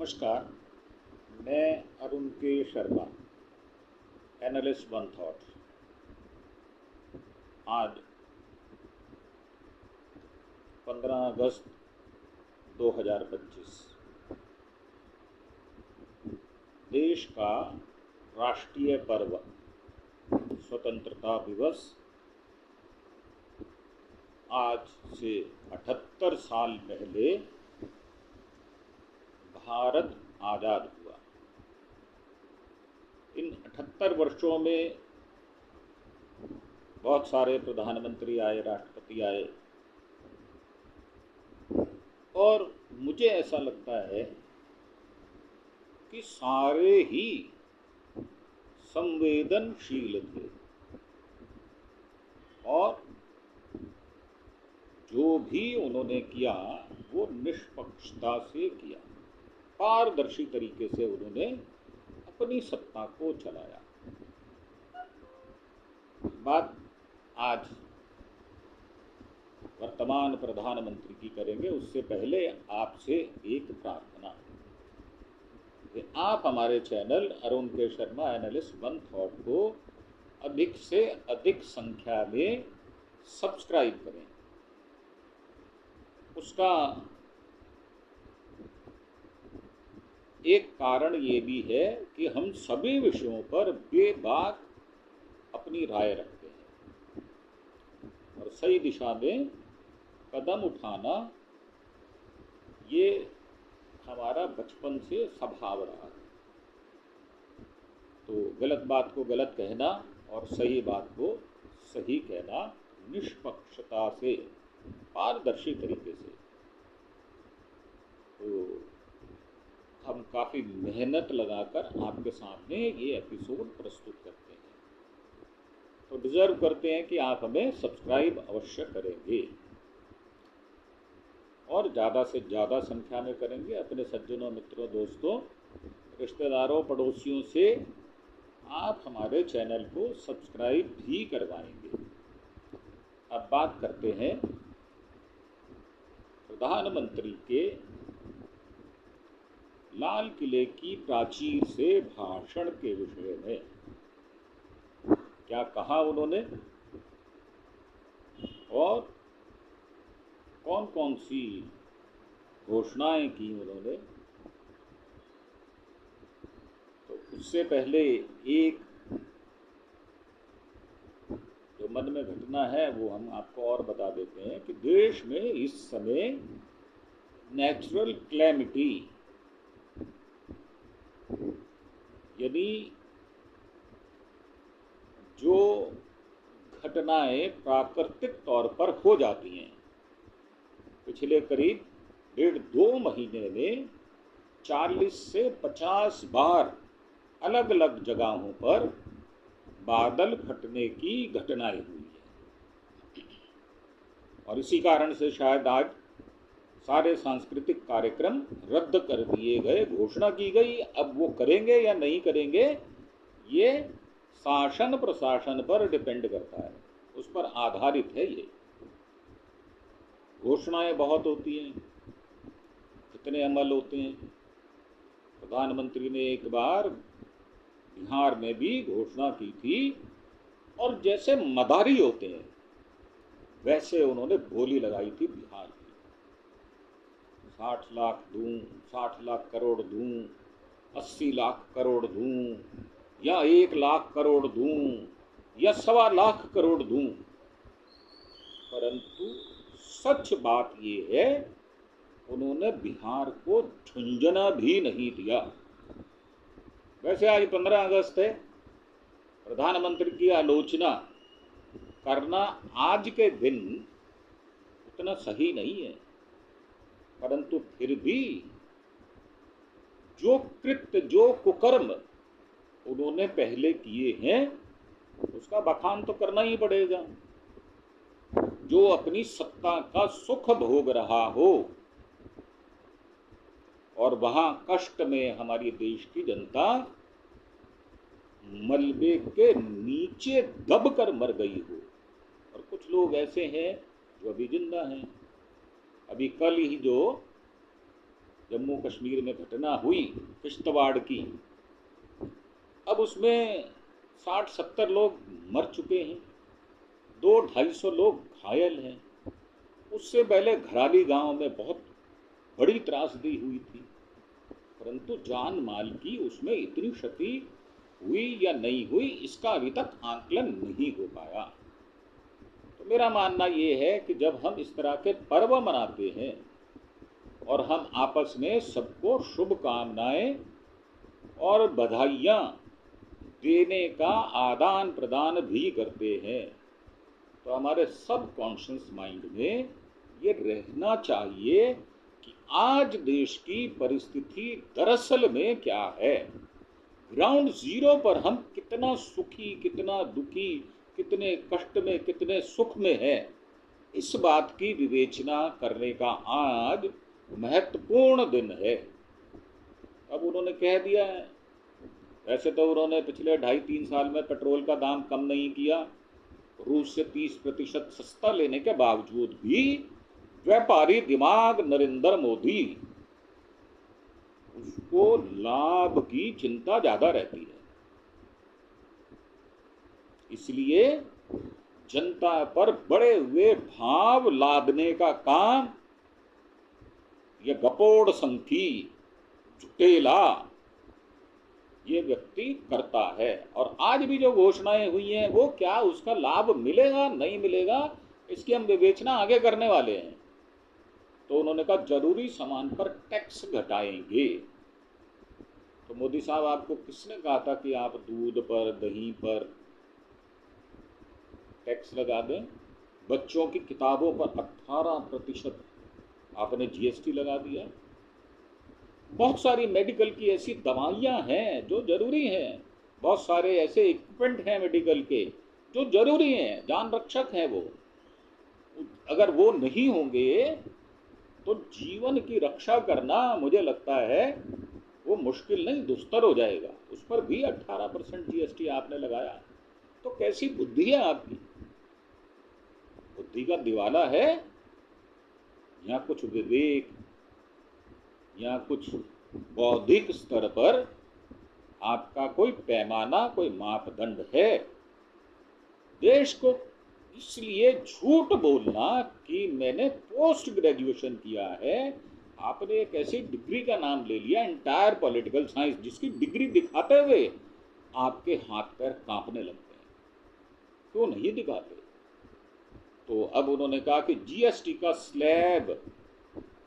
नमस्कार, मैं अरुण के शर्मा, एनालिस्ट वन थॉट। आज 15 अगस्त 2025 देश का राष्ट्रीय पर्व स्वतंत्रता दिवस आज से 78 साल पहले भारत आज़ाद हुआ। इन 78 वर्षों में बहुत सारे प्रधानमंत्री आए, राष्ट्रपति आए, और मुझे ऐसा लगता है कि सारे ही संवेदनशील थे और जो भी उन्होंने किया वो निष्पक्षता से किया, पारदर्शी तरीके से उन्होंने अपनी सत्ता को चलाया। बात आज वर्तमान प्रधानमंत्री की करेंगे, उससे पहले आपसे एक प्रार्थना है कि आप हमारे चैनल अरुण के शर्मा एनालिस्ट वन थॉट को अधिक से अधिक संख्या में सब्सक्राइब करें। उसका एक कारण ये भी है कि हम सभी विषयों पर बेबाक अपनी राय रखते हैं और सही दिशा में कदम उठाना ये हमारा बचपन से स्वभाव रहा है। तो गलत बात को गलत कहना और सही बात को सही कहना निष्पक्षता से, पारदर्शी तरीके से, तो हम काफ़ी मेहनत लगाकर आपके सामने ये एपिसोड प्रस्तुत करते हैं। तो डिज़र्व करते हैं कि आप हमें सब्सक्राइब अवश्य करेंगे और ज़्यादा से ज़्यादा संख्या में करेंगे। अपने सज्जनों, मित्रों, दोस्तों, रिश्तेदारों, पड़ोसियों से आप हमारे चैनल को सब्सक्राइब भी करवाएंगे। अब बात करते हैं प्रधानमंत्री के लाल किले की प्राचीर से भाषण के विषय में। क्या कहा उन्होंने और कौन कौन सी घोषणाएं की उन्होंने, तो उससे पहले एक जो मन में घटना है वो हम आपको और बता देते हैं कि देश में इस समय नेचुरल क्लैमिटी यानी जो घटनाएं प्राकृतिक तौर पर हो जाती हैं, पिछले करीब 1.5-2 महीने में 40 से 50 बार अलग अलग जगहों पर बादल फटने की घटनाएं हुई है। और इसी कारण से शायद आज सारे सांस्कृतिक कार्यक्रम रद्द कर दिए गए, घोषणा की गई। अब वो करेंगे या नहीं करेंगे ये शासन प्रशासन पर डिपेंड करता है, उस पर आधारित है। ये घोषणाएं बहुत होती हैं, कितने अमल होते हैं। प्रधानमंत्री ने एक बार बिहार में भी घोषणा की थी और जैसे मदारी होते हैं वैसे उन्होंने बोली लगाई थी बिहार की। 60 लाख दूं, 60 लाख करोड़ दूं, 80 लाख करोड़ दूं, या 1 लाख करोड़ दूं, या 1.25 लाख करोड़ दूं। परंतु सच बात ये है, उन्होंने बिहार को झुंझुना भी नहीं दिया। वैसे आज 15 अगस्त है, प्रधानमंत्री की आलोचना करना आज के दिन उतना सही नहीं है, परंतु फिर भी जो कृत्य, जो कुकर्म उन्होंने पहले किए हैं उसका बखान तो करना ही पड़ेगा। जो अपनी सत्ता का सुख भोग रहा हो और वहां कष्ट में हमारी देश की जनता मलबे के नीचे दबकर मर गई हो, और कुछ लोग ऐसे हैं जो अभी जिंदा हैं। अभी कल ही जो जम्मू कश्मीर में घटना हुई किश्तवाड़ की, अब उसमें 60-70 लोग मर चुके हैं, 200-250 लोग घायल हैं। उससे पहले घराली गांव में बहुत बड़ी त्रासदी हुई थी, परंतु जान माल की उसमें इतनी क्षति हुई या नहीं हुई इसका अभी तक आकलन नहीं हो पाया। तो मेरा मानना ये है कि जब हम इस तरह के पर्व मनाते हैं और हम आपस में सबको शुभकामनाएं और बधाइयाँ देने का आदान प्रदान भी करते हैं, तो हमारे सब कॉन्शियस माइंड में ये रहना चाहिए कि आज देश की परिस्थिति दरअसल में क्या है, ग्राउंड जीरो पर हम कितना सुखी, कितना दुखी, कितने कष्ट में, कितने सुख में है, इस बात की विवेचना करने का आज महत्वपूर्ण दिन है। अब उन्होंने कह दिया है, वैसे तो उन्होंने पिछले 2.5-3 साल में पेट्रोल का दाम कम नहीं किया, रूस से 30% सस्ता लेने के बावजूद भी व्यापारी दिमाग नरेंद्र मोदी, उसको लाभ की चिंता ज्यादा रहती है। इसलिए जनता पर बड़े हुए भाव लादने का काम ये गपोड़ संखी झुटेला ये व्यक्ति करता है। और आज भी जो घोषणाएं हुई हैं वो क्या उसका लाभ मिलेगा नहीं मिलेगा इसकी हम विवेचना आगे करने वाले हैं। तो उन्होंने कहा जरूरी सामान पर टैक्स घटाएंगे। तो मोदी साहब, आपको किसने कहा था कि आप दूध पर, दही पर टैक्स लगा दें? बच्चों की किताबों पर 18% आपने जीएसटी लगा दिया। बहुत सारी मेडिकल की ऐसी दवाइयां हैं जो जरूरी हैं, बहुत सारे ऐसे इक्विपमेंट हैं मेडिकल के जो जरूरी हैं, जान रक्षक हैं वो। अगर वो नहीं होंगे तो जीवन की रक्षा करना मुझे लगता है वो मुश्किल नहीं दुस्तर हो जाएगा। उस पर भी 18% जीएसटी आपने लगाया, तो कैसी बुद्धि है आपकी? बुद्धि का दिवाला है या कुछ विवेक या कुछ बौद्धिक स्तर पर आपका कोई पैमाना, कोई मापदंड है? देश को इसलिए झूठ बोलना कि मैंने पोस्ट ग्रेजुएशन किया है, आपने एक ऐसी डिग्री का नाम ले लिया एंटायर पॉलिटिकल साइंस, जिसकी डिग्री दिखाते हुए आपके हाथ पैर कांपने लगते हैं। क्यों नहीं दिखाते? तो अब उन्होंने कहा कि जीएसटी का स्लैब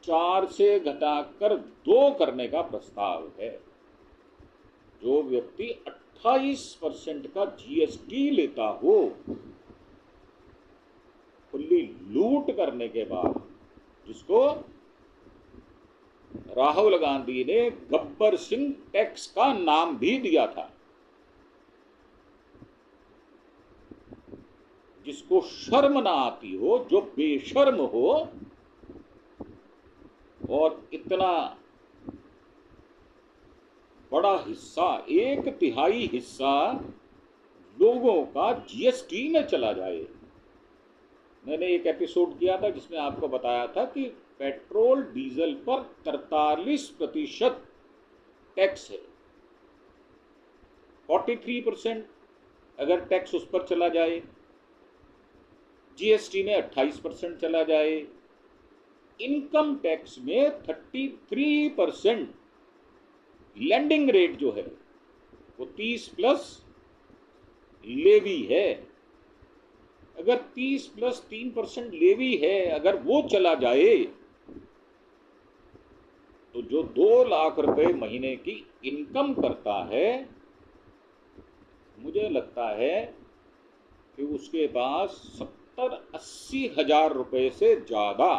4 से घटाकर 2 करने का प्रस्ताव है। जो व्यक्ति 28% का जीएसटी लेता हो, खुली लूट करने के बाद, जिसको राहुल गांधी ने गब्बर सिंह टैक्स का नाम भी दिया था, जिसको शर्म ना आती हो, जो बेशर्म हो और इतना बड़ा हिस्सा, 1/3 हिस्सा लोगों का जीएसटी में चला जाए। मैंने एक एपिसोड किया था जिसमें आपको बताया था कि पेट्रोल डीजल पर 43% टैक्स है। 43% अगर टैक्स उस पर चला जाए, जीएसटी में 28% चला जाए, इनकम टैक्स में 33% लैंडिंग रेट जो है वो 30 प्लस लेवी है। अगर 30 प्लस 3% लेवी है, अगर वो चला जाए तो जो 2 लाख रुपए महीने की इनकम करता है, मुझे लगता है कि उसके पास 70-80 हजार रुपए से ज्यादा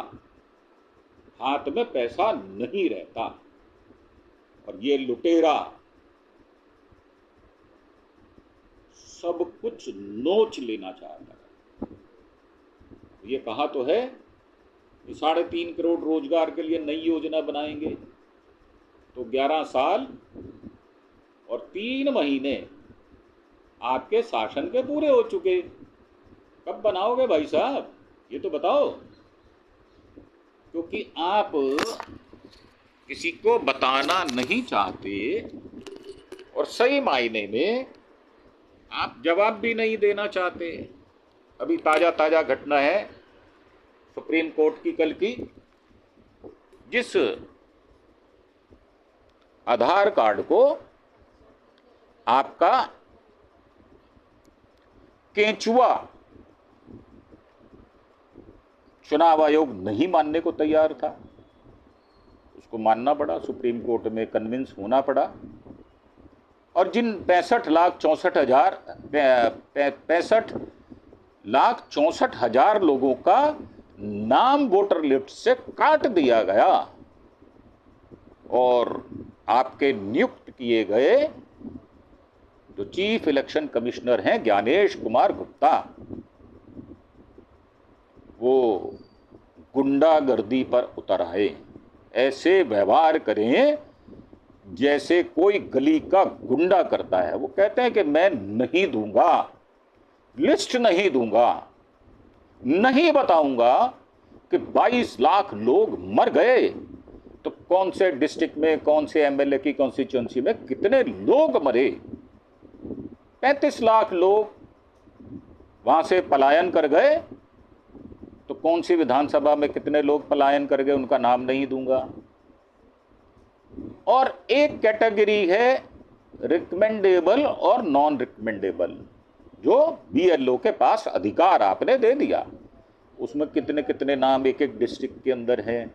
हाथ में पैसा नहीं रहता। और ये लुटेरा सब कुछ नोच लेना चाहता है। ये कहा तो है कि 3.5 करोड़ रोजगार के लिए नई योजना बनाएंगे, तो 11 साल और 3 महीने आपके शासन के पूरे हो चुके। कब बनाओगे भाई साहब, ये तो बताओ। क्योंकि आप किसी को बताना नहीं चाहते और सही मायने में आप जवाब भी नहीं देना चाहते। अभी ताजा ताजा घटना है सुप्रीम कोर्ट की कल की, जिस आधार कार्ड को आपका केंचुआ चुनाव आयोग नहीं मानने को तैयार था, उसको मानना पड़ा, सुप्रीम कोर्ट में कन्विंस होना पड़ा। और जिन 65,64,000 लोगों का नाम वोटर लिस्ट से काट दिया गया और आपके नियुक्त किए गए जो चीफ इलेक्शन कमिश्नर हैं ज्ञानेश कुमार गुप्ता, वो गुंडागर्दी पर उतर आए। ऐसे व्यवहार करें जैसे कोई गली का गुंडा करता है। वो कहते हैं कि मैं नहीं दूंगा, लिस्ट नहीं दूंगा, नहीं बताऊंगा कि 22 लाख लोग मर गए तो कौन से डिस्ट्रिक्ट में, कौन से एमएलए की कॉन्स्टिट्यूएंसी में कितने लोग मरे। 35 लाख लोग वहां से पलायन कर गए तो कौन सी विधानसभा में कितने लोग पलायन कर गए, उनका नाम नहीं दूंगा। और एक कैटेगरी है रिकमेंडेबल और नॉन रिकमेंडेबल, जो बीएलओ के पास अधिकार आपने दे दिया, उसमें कितने कितने नाम एक एक डिस्ट्रिक्ट के अंदर हैं।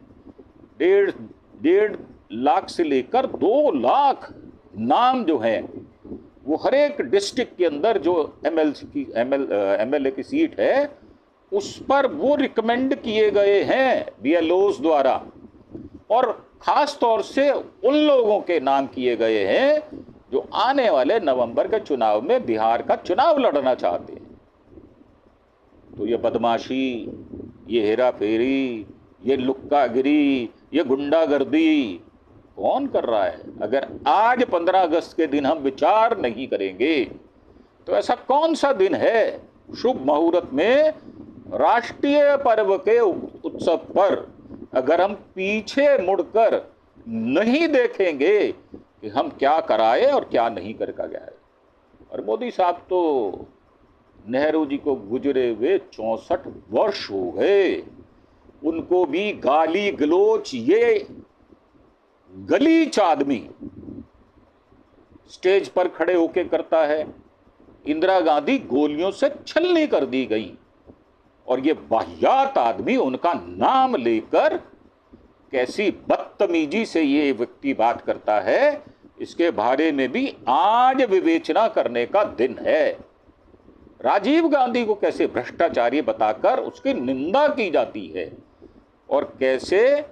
1.5 लाख से लेकर 2 लाख नाम जो हैं वो हर एक डिस्ट्रिक्ट के अंदर जो एमएलए की सीट है उस पर वो रिकमेंड किए गए हैं बीएलओस द्वारा। और खास तौर से उन लोगों के नाम किए गए हैं जो आने वाले नवंबर के चुनाव में बिहार का चुनाव लड़ना चाहते हैं। तो ये बदमाशी, ये हेरा फेरी, ये लुक्कागिरी, ये गुंडागर्दी कौन कर रहा है? अगर आज 15 अगस्त के दिन हम विचार नहीं करेंगे तो ऐसा कौन सा दिन है शुभ मुहूर्त में राष्ट्रीय पर्व के उत्सव पर अगर हम पीछे मुड़कर नहीं देखेंगे कि हम क्या कराए और क्या नहीं करके गया है। और मोदी साहब तो नेहरू जी को गुजरे हुए 64 वर्ष हो गए, उनको भी गाली गलोच ये गलीच आदमी स्टेज पर खड़े होके करता है। इंदिरा गांधी गोलियों से छलनी कर दी गई और ये वाहियात आदमी उनका नाम लेकर कैसी बदतमीजी से ये व्यक्ति बात करता है, इसके बारे में भी आज विवेचना करने का दिन है। राजीव गांधी को कैसे भ्रष्टाचारी बताकर उसकी निंदा की जाती है और कैसे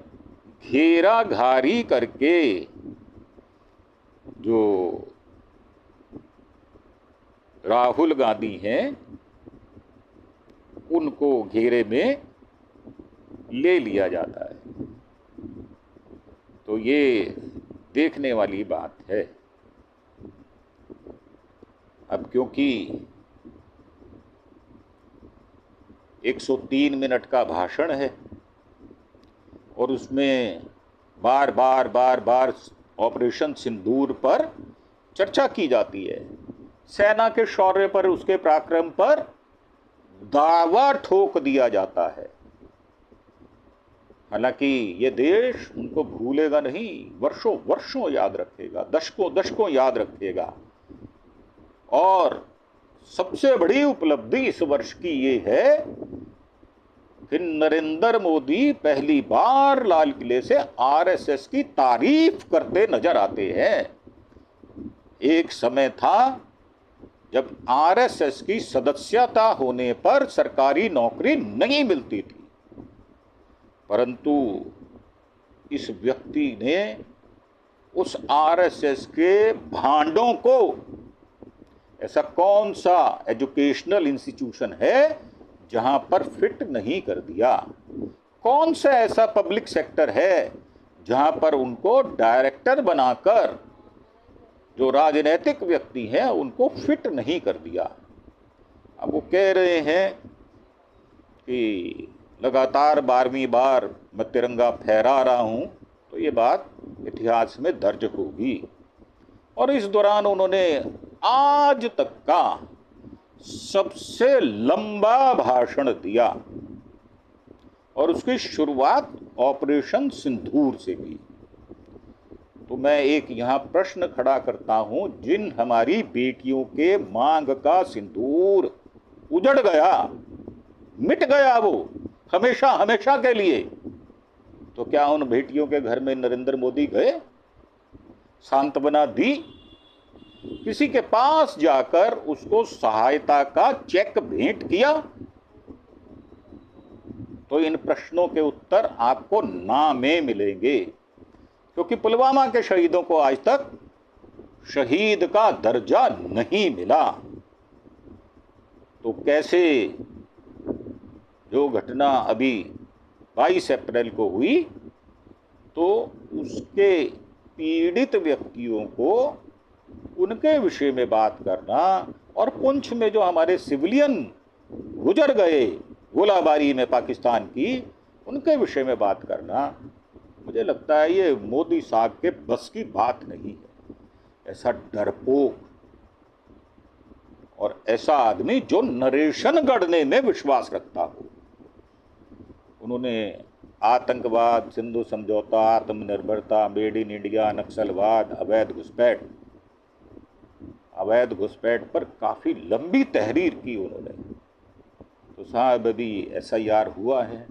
घेराघारी करके जो राहुल गांधी हैं उनको घेरे में ले लिया जाता है। तो ये देखने वाली बात है। अब क्योंकि 103 मिनट का भाषण है और उसमें बार बार ऑपरेशन सिंदूर पर चर्चा की जाती है, सेना के शौर्य पर, उसके पराक्रम पर दावा ठोक दिया जाता है। हालांकि ये देश उनको भूलेगा नहीं, वर्षों वर्षों याद रखेगा, दशकों दशकों याद रखेगा। और सबसे बड़ी उपलब्धि इस वर्ष की ये है कि नरेंद्र मोदी पहली बार लाल किले से आरएसएस की तारीफ करते नजर आते हैं। एक समय था जब आरएसएस की सदस्यता होने पर सरकारी नौकरी नहीं मिलती थी, परंतु इस व्यक्ति ने उस आरएसएस के भांडों को, ऐसा कौन सा एजुकेशनल इंस्टीट्यूशन है जहां पर फिट नहीं कर दिया? कौन सा ऐसा पब्लिक सेक्टर है जहां पर उनको डायरेक्टर बनाकर जो राजनीतिक व्यक्ति हैं उनको फिट नहीं कर दिया? अब वो कह रहे हैं कि लगातार 12वीं बार मैं तिरंगा फहरा रहा हूं, तो ये बात इतिहास में दर्ज होगी। और इस दौरान उन्होंने आज तक का सबसे लंबा भाषण दिया और उसकी शुरुआत ऑपरेशन सिंदूर से की। तो मैं एक यहाँ प्रश्न खड़ा करता हूं, जिन हमारी बेटियों के मांग का सिंदूर उजड़ गया, मिट गया वो हमेशा हमेशा के लिए, तो क्या उन बेटियों के घर में नरेंद्र मोदी गए, सांत्वना दी, किसी के पास जाकर उसको सहायता का चेक भेंट किया? तो इन प्रश्नों के उत्तर आपको ना में मिलेंगे, क्योंकि पुलवामा के शहीदों को आज तक शहीद का दर्जा नहीं मिला। तो कैसे जो घटना अभी 22 अप्रैल को हुई, तो उसके पीड़ित व्यक्तियों को उनके विषय में बात करना, और पुंछ में जो हमारे सिविलियन गुजर गए गोलाबारी में पाकिस्तान की, उनके विषय में बात करना, मुझे लगता है ये मोदी साहब के बस की बात नहीं है। ऐसा डरपोक और ऐसा आदमी जो नरेशन गढ़ने में विश्वास रखता हो, उन्होंने आतंकवाद, सिंधु समझौता, आत्मनिर्भरता, मेड इन इंडिया, नक्सलवाद, अवैध घुसपैठ पर काफ़ी लंबी तहरीर की उन्होंने। तो साहब अभी SIR हुआ है,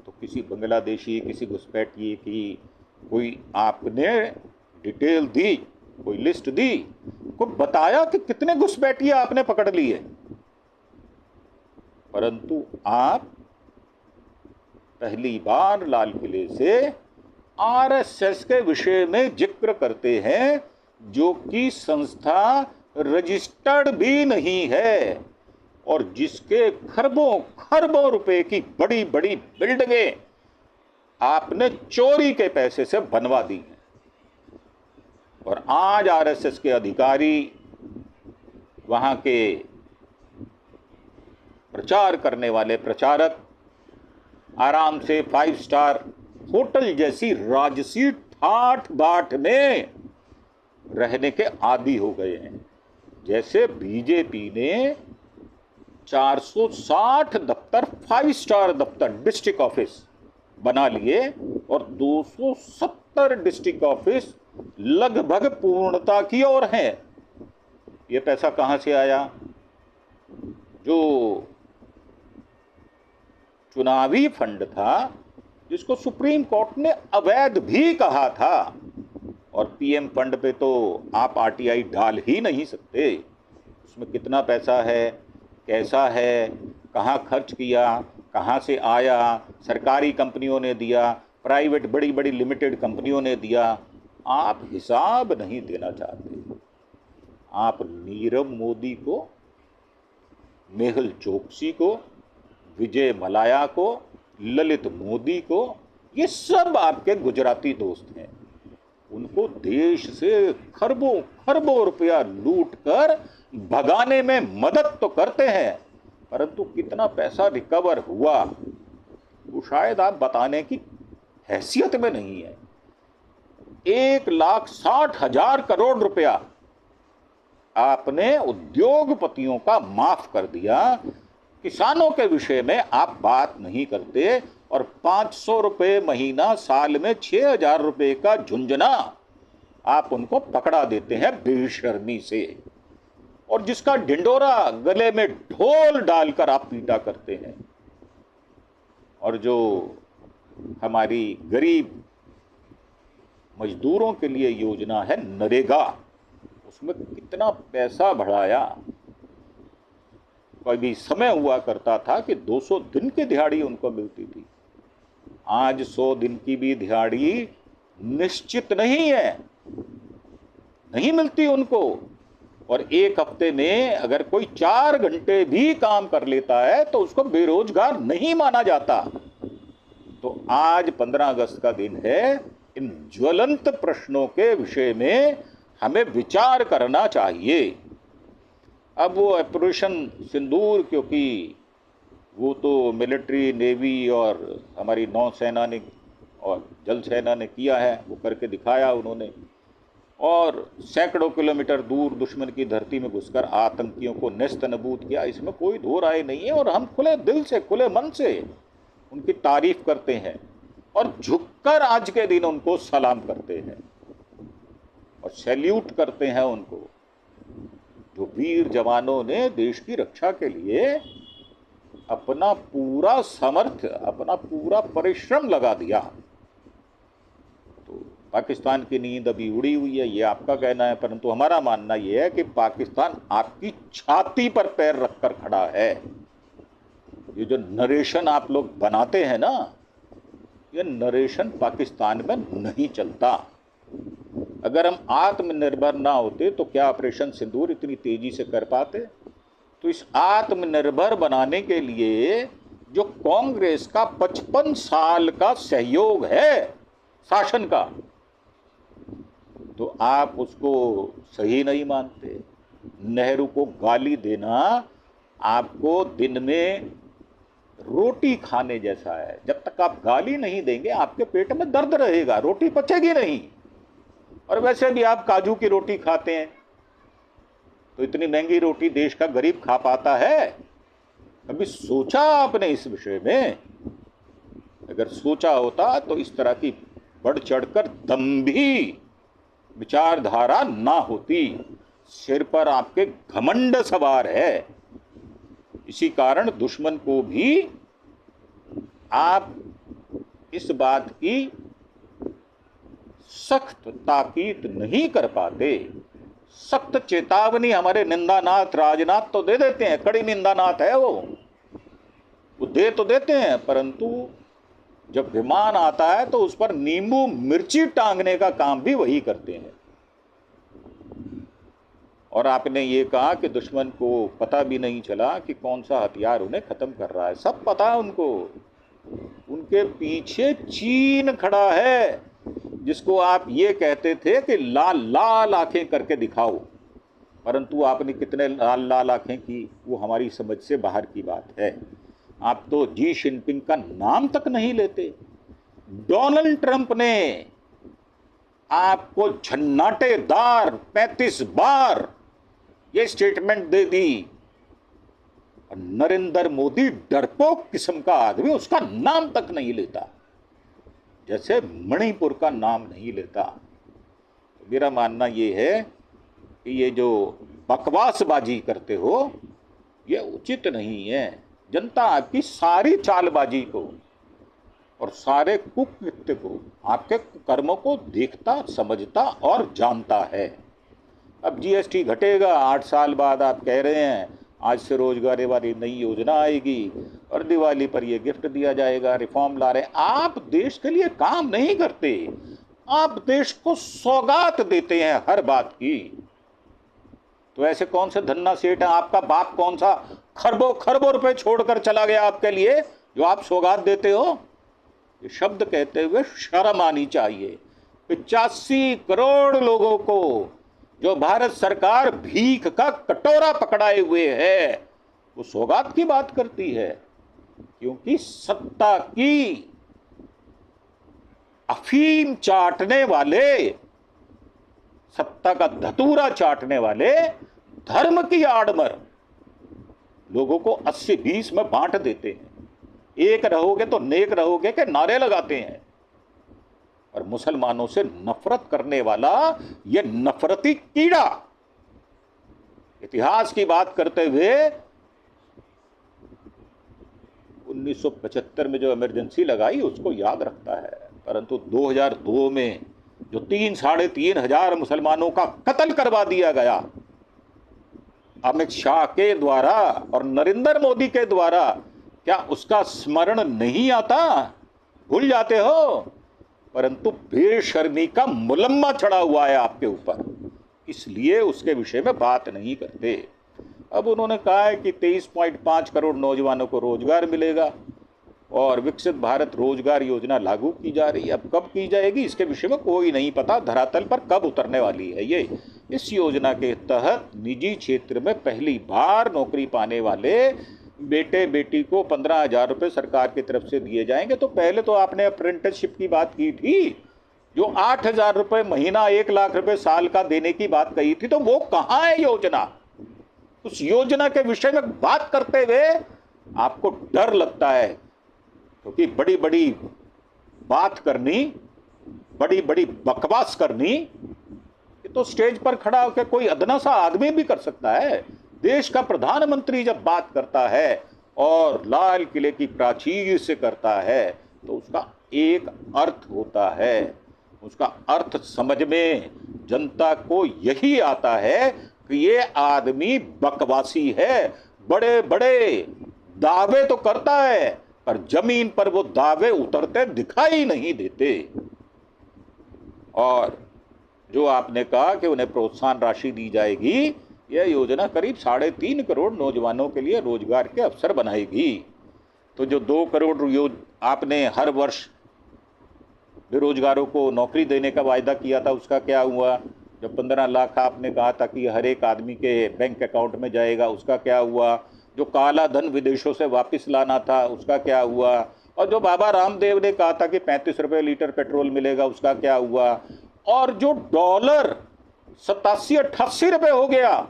तो किसी बांग्लादेशी, किसी घुसपैठिए की कोई आपने डिटेल दी, कोई लिस्ट दी, कोई बताया कि कितने घुसपैठिए आपने पकड़ लिए? परंतु आप पहली बार लाल किले से RSS के विषय में जिक्र करते हैं, जो कि संस्था रजिस्टर्ड भी नहीं है और जिसके खरबों खरबों रुपए की बड़ी बड़ी बिल्डिंगें आपने चोरी के पैसे से बनवा दी हैं। और आज RSS के अधिकारी, वहां के प्रचार करने वाले प्रचारक आराम से 5 स्टार होटल जैसी राजसी ठाठ बाट में रहने के आदी हो गए हैं। जैसे बीजेपी ने 460 दफ्तर 5 स्टार दफ्तर डिस्ट्रिक्ट ऑफिस बना लिए और 270 डिस्ट्रिक्ट ऑफिस लगभग पूर्णता की ओर है। ये पैसा कहां से आया? जो चुनावी फंड था, जिसको सुप्रीम कोर्ट ने अवैध भी कहा था, और PM फंड पे तो आप RTI डाल ही नहीं सकते। उसमें कितना पैसा है, कैसा है, कहाँ खर्च किया, कहाँ से आया, सरकारी कंपनियों ने दिया, प्राइवेट बड़ी बड़ी लिमिटेड कंपनियों ने दिया, आप हिसाब नहीं देना चाहते। आप नीरव मोदी को, मेहुल चोकसी को, विजय मलाया को, ललित मोदी को, ये सब आपके गुजराती दोस्त हैं। उनको देश से खरबों खरबों रुपया लूट कर भगाने में मदद तो करते हैं, परंतु कितना पैसा रिकवर हुआ वो शायद आप बताने की हैसियत में नहीं है। 1,60,000 करोड़ रुपया आपने उद्योगपतियों का माफ कर दिया। किसानों के विषय में आप बात नहीं करते, और 500 रुपये महीना, साल में 6,000 रुपये का झुंझुना आप उनको पकड़ा देते हैं बेशर्मी से, और जिसका ढिंडोरा गले में ढोल डालकर आप पीटा करते हैं। और जो हमारी गरीब मजदूरों के लिए योजना है नरेगा, उसमें कितना पैसा बढ़ाया। कभी समय हुआ करता था कि 200 दिन की दिहाड़ी उनको मिलती थी, आज 100 दिन की भी दिहाड़ी निश्चित नहीं है, नहीं मिलती उनको। और एक हफ्ते में अगर कोई 4 घंटे भी काम कर लेता है तो उसको बेरोजगार नहीं माना जाता। तो आज 15 अगस्त का दिन है, इन ज्वलंत प्रश्नों के विषय में हमें विचार करना चाहिए। अब वो ऑपरेशन सिंदूर, क्योंकि वो तो मिलिट्री, नेवी और हमारी नौसेना ने और जल सेना ने किया है, वो करके दिखाया उन्होंने। और सैकड़ों किलोमीटर दूर दुश्मन की धरती में घुसकर आतंकियों को नेस्त नबूद किया, इसमें कोई दो राय नहीं है। और हम खुले दिल से, खुले मन से उनकी तारीफ करते हैं और झुककर आज के दिन उनको सलाम करते हैं और सैल्यूट करते हैं उनको, जो वीर जवानों ने देश की रक्षा के लिए अपना पूरा सामर्थ्य, अपना पूरा परिश्रम लगा दिया। तो पाकिस्तान की नींद अभी उड़ी हुई है, ये आपका कहना है, परंतु हमारा मानना ये है कि पाकिस्तान आपकी छाती पर पैर रखकर खड़ा है। ये जो नरेशन आप लोग बनाते हैं ना, ये नरेशन पाकिस्तान में नहीं चलता। अगर हम आत्मनिर्भर ना होते तो क्या ऑपरेशन सिंदूर इतनी तेजी से कर पाते? तो इस आत्मनिर्भर बनाने के लिए जो कांग्रेस का 55 साल का सहयोग है शासन का, तो आप उसको सही नहीं मानते। नेहरू को गाली देना आपको दिन में रोटी खाने जैसा है। जब तक आप गाली नहीं देंगे आपके पेट में दर्द रहेगा, रोटी पचेगी नहीं। और वैसे भी आप काजू की रोटी खाते हैं, तो इतनी महंगी रोटी देश का गरीब खा पाता है? कभी सोचा आपने इस विषय में? अगर सोचा होता तो इस तरह की बढ़ चढ़कर दंभी विचारधारा ना होती। सिर पर आपके घमंड सवार है, इसी कारण दुश्मन को भी आप इस बात की सख्त ताकीद नहीं कर पाते। सख्त चेतावनी हमारे निंदानाथ राजनाथ तो दे देते हैं, कड़ी निंदानाथ है वो दे तो देते हैं, परंतु जब विमान आता है तो उस पर नींबू मिर्ची टांगने का काम भी वही करते हैं। और आपने ये कहा कि दुश्मन को पता भी नहीं चला कि कौन सा हथियार उन्हें खत्म कर रहा है। सब पता है उनको। उनके पीछे चीन खड़ा है, जिसको आप ये कहते थे कि लाल लाल आंखें करके दिखाओ, परंतु आपने कितने लाल लाल आंखें की वो हमारी समझ से बाहर की बात है। आप तो जी जिनपिंग का नाम तक नहीं लेते। डोनाल्ड ट्रंप ने आपको झन्नाटेदार 35 बार ये स्टेटमेंट दे दी, और नरेंद्र मोदी डरपोक किस्म का आदमी उसका नाम तक नहीं लेता, जैसे मणिपुर का नाम नहीं लेता। तो मेरा मानना ये है कि ये जो बकवासबाजी करते हो ये उचित नहीं है। जनता आपकी सारी चालबाजी को और सारे कुकृत्य को, आपके कर्मों को देखता, समझता और जानता है। अब जीएसटी घटेगा 8 साल बाद, आप कह रहे हैं आज से रोजगार वाली नई योजना आएगी और दिवाली पर ये गिफ्ट दिया जाएगा, रिफॉर्म ला रहे हैं। आप देश के लिए काम नहीं करते, आप देश को सौगात देते हैं हर बात की। तो ऐसे कौन से धन्ना सेठ है? आपका बाप कौन सा खरबों खरबों रुपए छोड़कर चला गया आपके लिए, जो आप सौगात देते हो? ये शब्द कहते हुए शर्म आनी चाहिए। 85 करोड़ लोगों को जो भारत सरकार भीख का कटोरा पकड़ाए हुए है, वो सौगात की बात करती है, क्योंकि सत्ता की अफीम चाटने वाले, सत्ता का धतूरा चाटने वाले धर्म की आड़मर लोगों को 80-20 में बांट देते हैं। एक रहोगे तो नेक रहोगे के नारे लगाते हैं, और मुसलमानों से नफरत करने वाला ये नफरती कीड़ा इतिहास की बात करते हुए 1975 में जो इमरजेंसी लगाई उसको याद रखता है, परंतु 2002 में जो 3-3.5 हजार मुसलमानों का कत्ल करवा दिया गया अमित शाह के द्वारा और नरेंद्र मोदी के द्वारा, क्या उसका स्मरण नहीं आता? भूल जाते हो? परंतु बेशर्मी का मुलम्मा चढ़ा हुआ है आपके ऊपर, इसलिए उसके विषय में बात नहीं करते। अब उन्होंने कहा है कि 23.5 करोड़ नौजवानों को रोजगार मिलेगा और विकसित भारत रोजगार योजना लागू की जा रही है। अब कब की जाएगी इसके विषय में कोई नहीं पता, धरातल पर कब उतरने वाली है ये। इस योजना के तहत निजी क्षेत्र में पहली बार नौकरी पाने वाले बेटे बेटी को 15,000 रुपये सरकार की तरफ से दिए जाएंगे। तो पहले तो आपने अप्रेंटिसशिप की बात की थी, जो 8,000 रुपये महीना 1 लाख रुपए साल का देने की बात कही थी, तो वो कहाँ है योजना? उस योजना के विषय में बात करते हुए आपको डर लगता है, क्योंकि बड़ी बड़ी बात करनी, बड़ी बड़ी बकवास करनी, ये तो स्टेज पर खड़ा होकर कोई अदना सा आदमी भी कर सकता है। देश का प्रधानमंत्री जब बात करता है और लाल किले की प्राचीर से करता है, तो उसका एक अर्थ होता है। उसका अर्थ समझ में जनता को यही आता है कि ये आदमी बकवासी है, बड़े बड़े दावे तो करता है पर जमीन पर वो दावे उतरते दिखाई नहीं देते। और जो आपने कहा कि उन्हें प्रोत्साहन राशि दी जाएगी, यह योजना करीब 3.5 करोड़ नौजवानों के लिए रोजगार के अवसर बनाएगी। तो जो 2 करोड़ आपने हर वर्ष बेरोजगारों को नौकरी देने का वायदा किया था, उसका क्या हुआ? जब 15 लाख आपने कहा था कि हर एक आदमी के बैंक अकाउंट में जाएगा, उसका क्या हुआ? जो काला धन विदेशों से वापस लाना था, उसका क्या हुआ? और जो बाबा रामदेव ने कहा था कि 35 रुपये लीटर पेट्रोल मिलेगा, उसका क्या हुआ? और जो डॉलर 87-88 रुपये हो गया,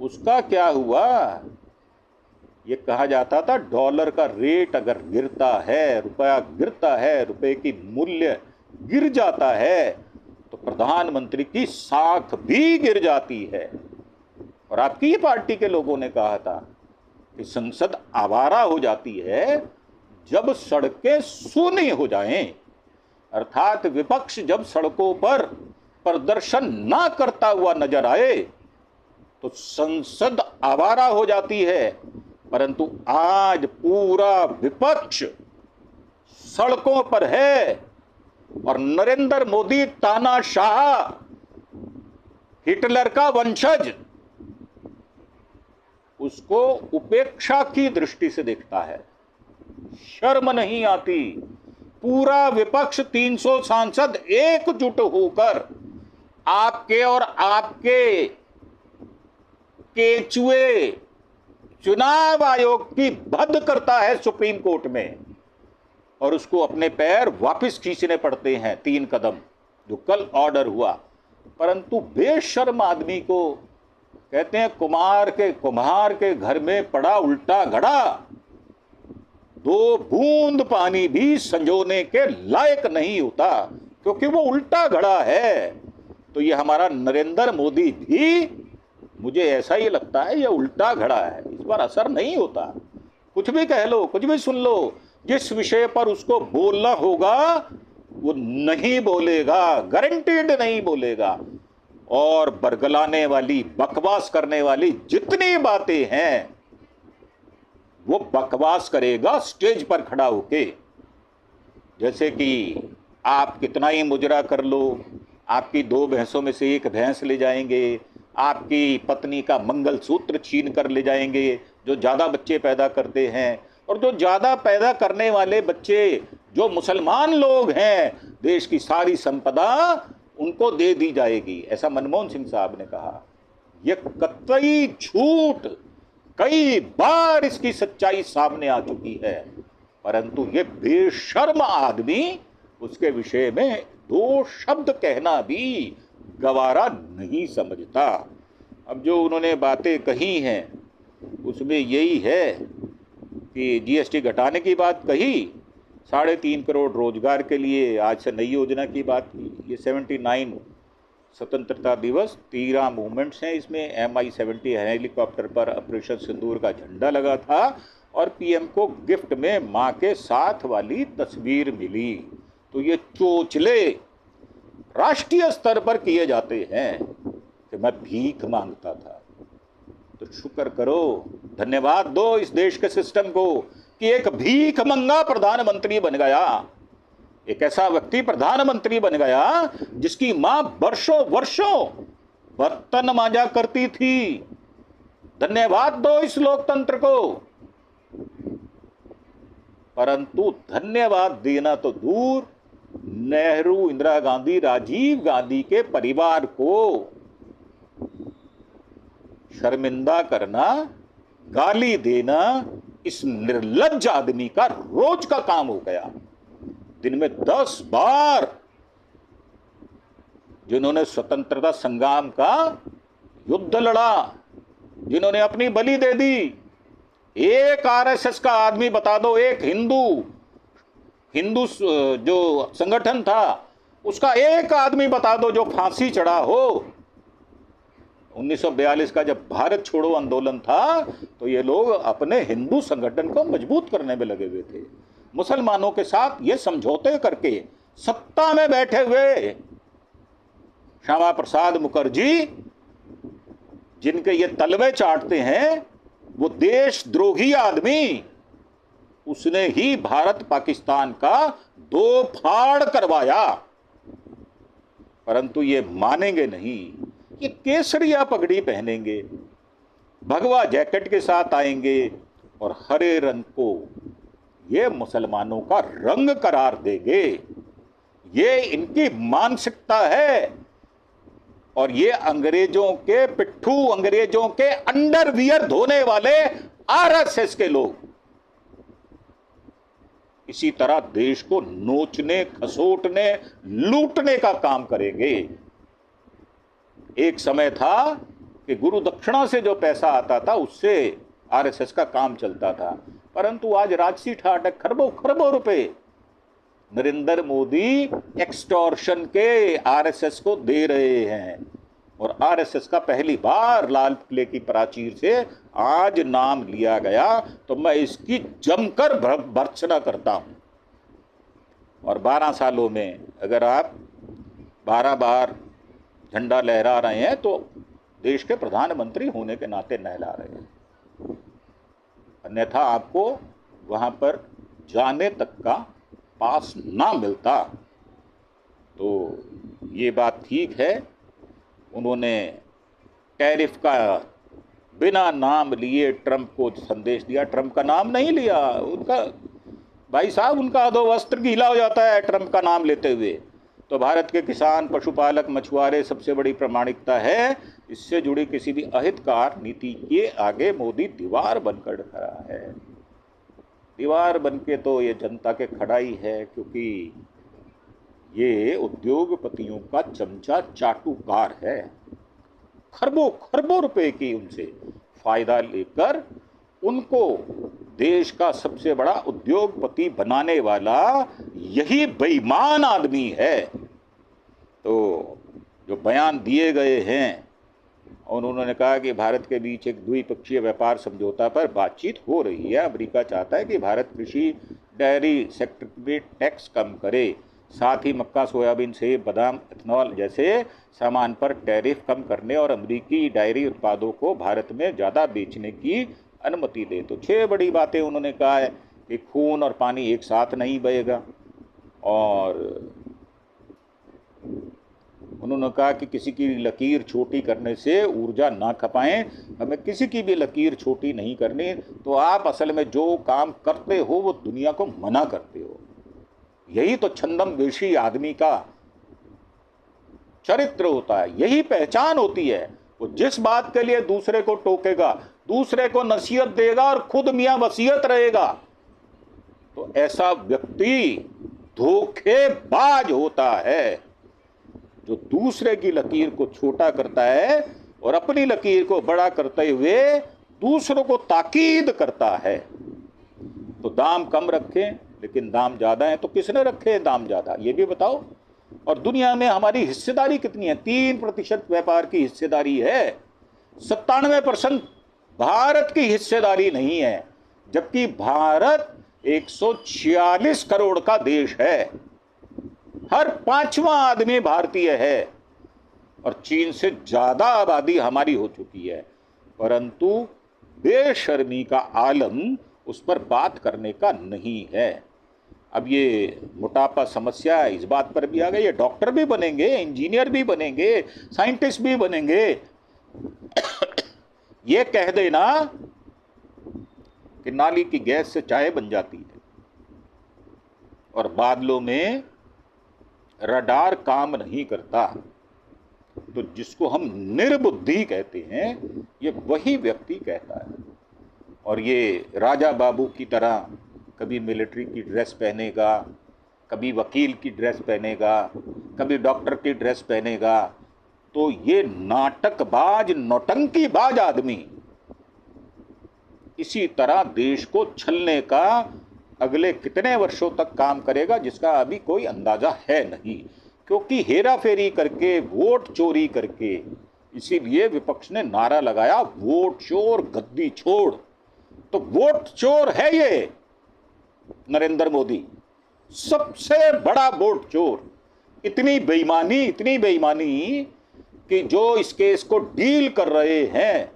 उसका क्या हुआ? ये कहा जाता था डॉलर का रेट अगर गिरता है, रुपया गिरता है, रुपए की मूल्य गिर जाता है, तो प्रधानमंत्री की साख भी गिर जाती है। और आपकी ही पार्टी के लोगों ने कहा था कि संसद आवारा हो जाती है जब सड़कें सूनी हो जाएं, अर्थात विपक्ष जब सड़कों पर प्रदर्शन ना करता हुआ नजर आए तो संसद आवारा हो जाती है। परंतु आज पूरा विपक्ष सड़कों पर है और नरेंद्र मोदी तानाशाह, हिटलर का वंशज, उसको उपेक्षा की दृष्टि से देखता है। शर्म नहीं आती। पूरा विपक्ष 300 सांसद एकजुट होकर आपके और आपके केचुए चुनाव आयोग की भद्द करता है सुप्रीम कोर्ट में, और उसको अपने पैर वापस खींचने पड़ते हैं 3 कदम, जो कल ऑर्डर हुआ। परंतु बेशर्म आदमी को कहते हैं कुम्हार के घर में पड़ा उल्टा घड़ा, 2 बूंद पानी भी संजोने के लायक नहीं होता, क्योंकि वो उल्टा घड़ा है। तो ये हमारा नरेंद्र मोदी भी, मुझे ऐसा ही लगता है, ये उल्टा घड़ा है, इस पर असर नहीं होता। कुछ भी कह लो, कुछ भी सुन लो, जिस विषय पर उसको बोलना होगा वो नहीं बोलेगा, गारंटीड नहीं बोलेगा। और बरगलाने वाली, बकवास करने वाली जितनी बातें हैं वो बकवास करेगा स्टेज पर खड़ा होके। जैसे कि आप कितना ही मुजरा कर लो, आपकी 2 भैंसों में से 1 भैंस ले जाएंगे, आपकी पत्नी का मंगलसूत्र छीन कर ले जाएंगे जो ज़्यादा बच्चे पैदा करते हैं, और जो ज़्यादा पैदा करने वाले बच्चे जो मुसलमान लोग हैं, देश की सारी संपदा उनको दे दी जाएगी, ऐसा मनमोहन सिंह साहब ने कहा। यह कतई झूठ, कई बार इसकी सच्चाई सामने आ चुकी है, परंतु ये बेशर्म आदमी उसके विषय में 2 शब्द कहना भी गवारा नहीं समझता। अब जो उन्होंने बातें कही हैं उसमें यही है कि जीएसटी घटाने की बात कही, 3.5 करोड़ रोजगार के लिए आज से नई योजना की बात की। ये 79 स्वतंत्रता दिवस 13 मूवमेंट्स हैं, इसमें MI-70 हेलीकॉप्टर पर ऑपरेशन सिंदूर का झंडा लगा था और पीएम को गिफ्ट में मां के साथ वाली तस्वीर मिली। तो ये चोचले राष्ट्रीय स्तर पर किए जाते हैं कि मैं भीख मांगता था। तो शुक्र करो, धन्यवाद दो इस देश के सिस्टम को कि एक भीख मंगा प्रधानमंत्री बन गया, एक ऐसा व्यक्ति प्रधानमंत्री बन गया जिसकी मां वर्षों वर्षों बर्तन मांजा करती थी। धन्यवाद दो इस लोकतंत्र को। परंतु धन्यवाद देना तो दूर, नेहरू, इंदिरा गांधी, राजीव गांधी के परिवार को शर्मिंदा करना गाली देना इस निर्लज्ज आदमी का रोज का काम हो गया। दिन में 10 बार जिन्होंने स्वतंत्रता संग्राम का युद्ध लड़ा, जिन्होंने अपनी बलि दे दी, एक आरएसएस का आदमी बता दो, एक हिंदू जो संगठन था उसका एक आदमी बता दो जो फांसी चढ़ा हो। 1942 का जब भारत छोड़ो आंदोलन था तो ये लोग अपने हिंदू संगठन को मजबूत करने में लगे हुए थे। मुसलमानों के साथ ये समझौते करके सत्ता में बैठे हुए श्यामा प्रसाद मुखर्जी, जिनके ये तलवे चाटते हैं, वो देशद्रोही आदमी, उसने ही भारत पाकिस्तान का 2 फाड़ करवाया। परंतु ये मानेंगे नहीं। ये केसरिया पगड़ी पहनेंगे, भगवा जैकेट के साथ आएंगे और हरे रंग को ये मुसलमानों का रंग करार देंगे। ये इनकी मानसिकता है। और ये अंग्रेजों के पिट्ठू, अंग्रेजों के अंडरवियर धोने वाले आरएसएस के लोग इसी तरह देश को नोचने, खसोटने, लूटने का काम करेंगे। एक समय था कि गुरु दक्षिणा से जो पैसा आता था उससे आरएसएस का काम चलता था, परंतु आज राजसी ठाट है, खरबों खरबों रुपए नरेंद्र मोदी एक्सटॉर्शन के आरएसएस को दे रहे हैं। और आरएसएस का पहली बार लाल किले की प्राचीर से आज नाम लिया गया तो मैं इसकी जमकर भर्त्सना करता हूं। और 12 सालों में अगर आप 12 बार झंडा लहरा रहे हैं तो देश के प्रधानमंत्री होने के नाते नहला रहे हैं, अन्यथा आपको वहां पर जाने तक का पास ना मिलता। तो ये बात ठीक है, उन्होंने टैरिफ का बिना नाम लिए ट्रंप को संदेश दिया। ट्रंप का नाम नहीं लिया, उनका भाई साहब, उनका अधोवस्त्र गीला हो जाता है ट्रंप का नाम लेते हुए। तो भारत के किसान, पशुपालक, मछुआरे सबसे बड़ी प्रामाणिकता है। इससे जुड़ी किसी भी अहितकार नीति के आगे मोदी दीवार बनकर खड़ा है। दीवार बनके तो ये जनता के खड़ा ही है, क्योंकि ये उद्योगपतियों का चमचा चाटुकार है। खरबों खरबों रुपए की उनसे फायदा लेकर उनको देश का सबसे बड़ा उद्योगपति बनाने वाला यही बेईमान आदमी है। तो जो बयान दिए गए हैं, और उन्होंने कहा कि भारत के बीच एक द्विपक्षीय व्यापार समझौता पर बातचीत हो रही है। अमेरिका चाहता है कि भारत कृषि, डेयरी सेक्टर में टैक्स कम करे, साथ ही मक्का, सोयाबीन, सेब, बादाम, इथेनॉल जैसे सामान पर टैरिफ कम करने और अमेरिकी डेयरी उत्पादों को भारत में ज़्यादा बेचने की अनुमति दे। तो 6 बड़ी बातें उन्होंने कहा है कि खून और पानी एक साथ नहीं बहेगा, और उन्होंने कहा कि किसी की लकीर छोटी करने से ऊर्जा ना खपाएं, हमें किसी की भी लकीर छोटी नहीं करनी। तो आप असल में जो काम करते हो वो दुनिया को मना करते हो। यही तो छंदम वेशी आदमी का चरित्र होता है, यही पहचान होती है। वो जिस बात के लिए दूसरे को टोकेगा, दूसरे को नसीहत देगा और खुद मियां वसीयत रहेगा, तो ऐसा व्यक्ति धोखेबाज होता है। जो दूसरे की लकीर को छोटा करता है और अपनी लकीर को बड़ा करते हुए दूसरों को ताकीद करता है। तो दाम कम रखें, लेकिन दाम ज़्यादा है तो किसने रखे दाम ज़्यादा, ये भी बताओ। और दुनिया में हमारी हिस्सेदारी कितनी है? 3% व्यापार की हिस्सेदारी है, 97% भारत की हिस्सेदारी नहीं है, जबकि भारत 146 करोड़ का देश है। हर 5वां आदमी भारतीय है और चीन से ज़्यादा आबादी हमारी हो चुकी है, परंतु बेशर्मी का आलम उस पर बात करने का नहीं है। अब ये मोटापा समस्या इस बात पर भी आ गई है, डॉक्टर भी बनेंगे, इंजीनियर भी बनेंगे, साइंटिस्ट भी बनेंगे। ये कह देना कि नाली की गैस से चाय बन जाती है और बादलों में रडार काम नहीं करता, तो जिसको हम निर्बुद्धि कहते हैं, ये वही व्यक्ति कहता है। और ये राजा बाबू की तरह कभी मिलिट्री की ड्रेस पहनेगा, कभी वकील की ड्रेस पहनेगा, कभी डॉक्टर की ड्रेस पहनेगा, तो ये नाटकबाज नौटंकीबाज आदमी इसी तरह देश को छलने का अगले कितने वर्षों तक काम करेगा, जिसका अभी कोई अंदाजा है नहीं, क्योंकि हेरा फेरी करके, वोट चोरी करके, इसीलिए विपक्ष ने नारा लगाया वोट चोर गद्दी छोड़। तो वोट चोर है ये नरेंद्र मोदी, सबसे बड़ा वोट चोर। इतनी बेईमानी कि जो इस केस को डील कर रहे हैं,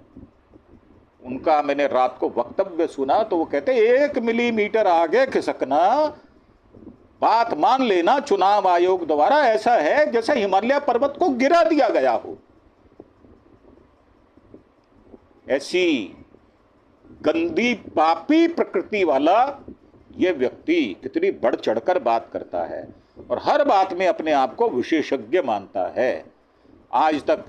उनका मैंने रात को वक्तव्य सुना तो वो कहते 1 मिलीमीटर आगे खिसकना, बात मान लेना चुनाव आयोग द्वारा ऐसा है जैसे हिमालय पर्वत को गिरा दिया गया हो। ऐसी गंदी पापी प्रकृति वाला ये व्यक्ति कितनी बढ़ चढ़कर बात करता है और हर बात में अपने आप को विशेषज्ञ मानता है। आज तक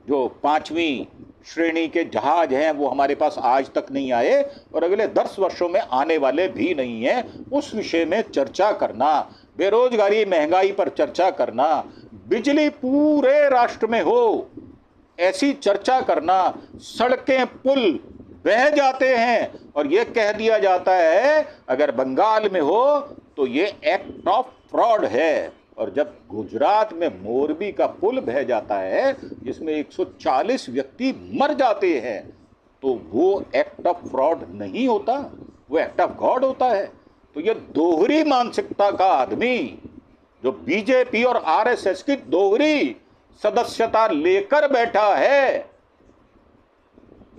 जो 5वीं श्रेणी के जहाज हैं वो हमारे पास आज तक नहीं आए और अगले 10 वर्षों में आने वाले भी नहीं हैं। उस विषय में चर्चा करना, बेरोजगारी महंगाई पर चर्चा करना, बिजली पूरे राष्ट्र में हो ऐसी चर्चा करना, सड़कें पुल बह जाते हैं और ये कह दिया जाता है अगर बंगाल में हो तो ये एक्ट ऑफ फ्रॉड है, और जब गुजरात में मोरबी का पुल बह जाता है जिसमें 140 व्यक्ति मर जाते हैं तो वो एक्ट ऑफ फ्रॉड नहीं होता, वो एक्ट ऑफ गॉड होता है। तो ये दोहरी मानसिकता का आदमी जो बीजेपी और आरएसएस की दोहरी सदस्यता लेकर बैठा है,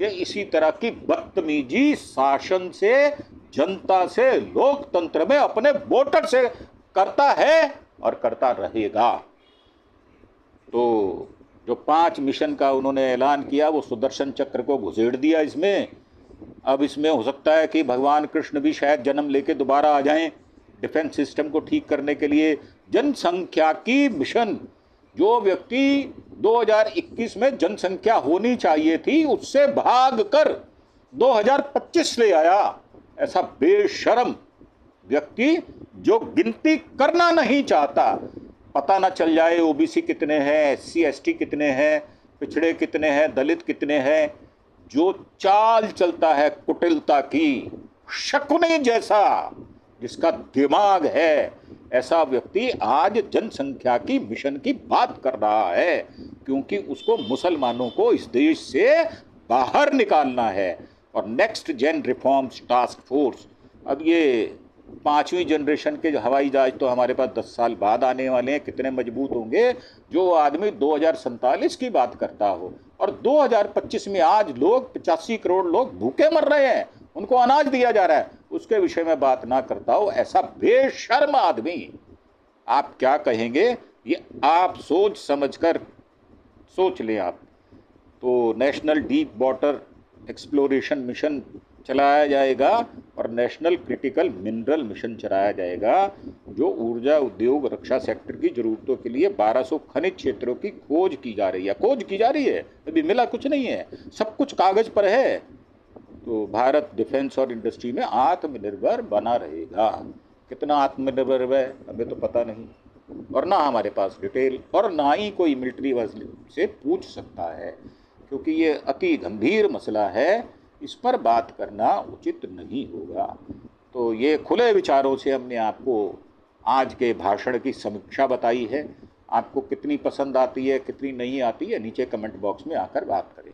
ये इसी तरह की बदतमीजी शासन से, जनता से, लोकतंत्र में अपने वोटर से करता है और करता रहेगा। तो जो 5 मिशन का उन्होंने ऐलान किया वो सुदर्शन चक्र को घुसेड़ दिया इसमें। अब इसमें हो सकता है कि भगवान कृष्ण भी शायद जन्म लेके दोबारा आ जाएं डिफेंस सिस्टम को ठीक करने के लिए। जनसंख्या की मिशन, जो व्यक्ति 2021 में जनसंख्या होनी चाहिए थी उससे भाग कर 2025 ले आया, ऐसा बेशर्म व्यक्ति जो गिनती करना नहीं चाहता, पता ना चल जाए ओबीसी कितने हैं, SC ST कितने हैं, पिछड़े कितने हैं, दलित कितने हैं, जो चाल चलता है कुटिलता की, शकुनी जैसा जिसका दिमाग है, ऐसा व्यक्ति आज जनसंख्या की मिशन की बात कर रहा है, क्योंकि उसको मुसलमानों को इस देश से बाहर निकालना है। और next gen reforms task force, अब ये 5वीं जनरेशन के हवाई जहाज तो हमारे पास 10 साल बाद आने वाले हैं, कितने मजबूत होंगे। जो आदमी 2047 की बात करता हो और 2025 में आज लोग 85 करोड़ लोग भूखे मर रहे हैं, उनको अनाज दिया जा रहा है, उसके विषय में बात ना करता हो, ऐसा बेशर्म आदमी, आप क्या कहेंगे ये आप सोच समझकर सोच लें आप। तो national deep water exploration mission चलाया जाएगा और नेशनल क्रिटिकल मिनरल मिशन चलाया जाएगा, जो ऊर्जा उद्योग रक्षा सेक्टर की जरूरतों के लिए 1200 खनिज क्षेत्रों की खोज की जा रही है। अभी मिला कुछ नहीं है, सब कुछ कागज पर है। तो भारत डिफेंस और इंडस्ट्री में आत्मनिर्भर बना रहेगा। कितना आत्मनिर्भर है हमें तो पता नहीं, और ना हमारे पास डिटेल, और ना ही कोई मिलिट्री से पूछ सकता है, क्योंकि ये अति गंभीर मसला है, इस पर बात करना उचित नहीं होगा। तो ये खुले विचारों से हमने आपको आज के भाषण की समीक्षा बताई है। आपको कितनी पसंद आती है, कितनी नहीं आती है, नीचे कमेंट बॉक्स में आकर बात करें।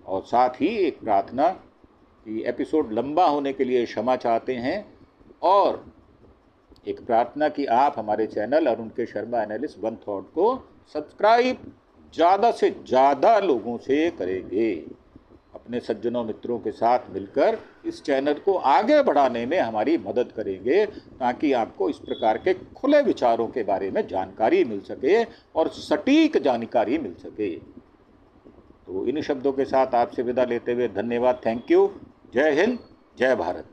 और साथ ही एक प्रार्थना कि एपिसोड लंबा होने के लिए क्षमा चाहते हैं, और एक प्रार्थना कि आप हमारे चैनल अरुण के शर्मा एनालिस्ट वन थॉट को सब्सक्राइब ज़्यादा से ज़्यादा लोगों से करेंगे। अपने सज्जनों मित्रों के साथ मिलकर इस चैनल को आगे बढ़ाने में हमारी मदद करेंगे, ताकि आपको इस प्रकार के खुले विचारों के बारे में जानकारी मिल सके और सटीक जानकारी मिल सके। तो इन शब्दों के साथ आपसे विदा लेते हुए धन्यवाद, थैंक यू, जय हिंद, जय भारत।